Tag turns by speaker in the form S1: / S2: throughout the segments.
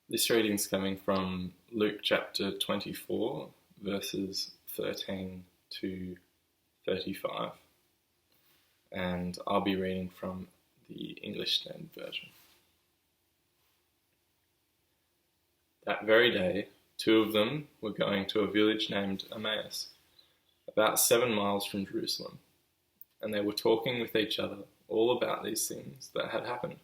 S1: This reading's coming from Luke chapter 24, verses 13 to 35, and I'll be reading from the English Standard Version. That very day, two of them were going to a village named Emmaus, about 7 miles from Jerusalem, and they were talking with each other all about these things that had happened.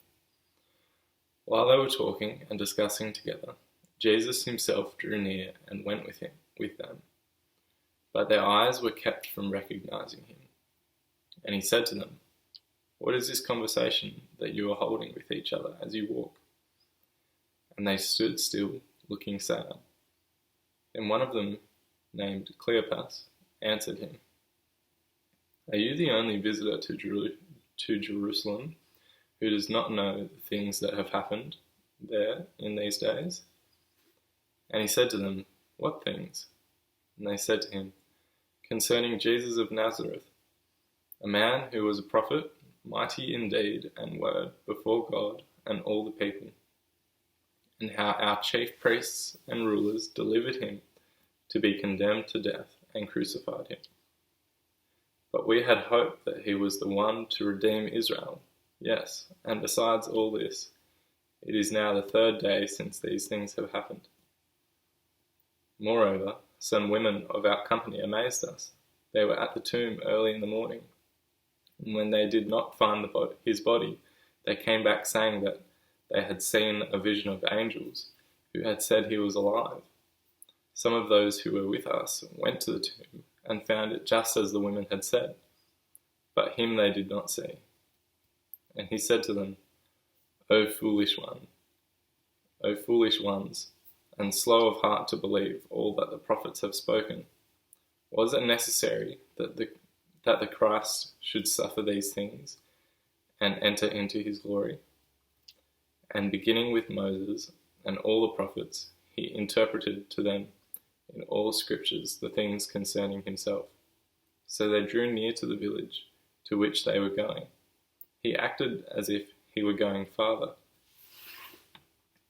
S1: While they were talking and discussing together, Jesus himself drew near and went with them. But their eyes were kept from recognizing him. And he said to them, "What is this conversation that you are holding with each other as you walk?" And they stood still, looking sad. Then one of them, named Cleopas, answered him, "Are you the only visitor to Jerusalem who does not know the things that have happened there in these days?" And he said to them, "What things?" And they said to him, "Concerning Jesus of Nazareth, a man who was a prophet, mighty in deed and word before God and all the people, and how our chief priests and rulers delivered him to be condemned to death and crucified him. But we had hoped that he was the one to redeem Israel. Yes, and besides all this, it is now the 3rd day since these things have happened. Moreover, some women of our company amazed us. They were at the tomb early in the morning, and when they did not find his body, they came back saying that they had seen a vision of angels who had said he was alive. Some of those who were with us went to the tomb and found it just as the women had said, but him they did not see." And he said to them, O foolish ones, and slow of heart to believe all that the prophets have spoken. Was it necessary that the Christ should suffer these things and enter into his glory?" And beginning with Moses and all the prophets, he interpreted to them in all scriptures the things concerning himself. So they drew near to the village to which they were going. He acted as if he were going farther.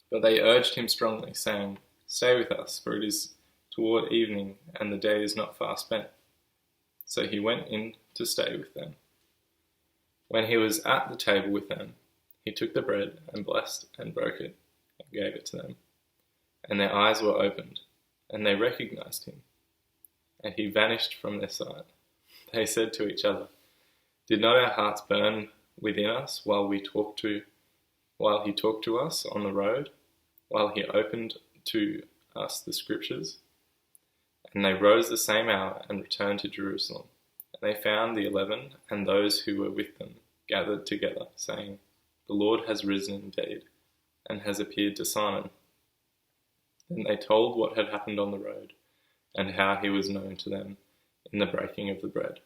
S1: But they urged him strongly, saying, "Stay with us, for it is toward evening, and the day is not far spent." So he went in to stay with them. When he was at the table with them, he took the bread and blessed and broke it and gave it to them. And their eyes were opened, and they recognized him. And he vanished from their sight. They said to each other, "Did not our hearts burn within us while he talked to us on the road, while he opened to us the scriptures?" And they rose the same hour and returned to Jerusalem. And they found the 11 and those who were with them gathered together, saying, "The Lord has risen indeed, and has appeared to Simon." Then they told what had happened on the road, and how he was known to them in the breaking of the bread.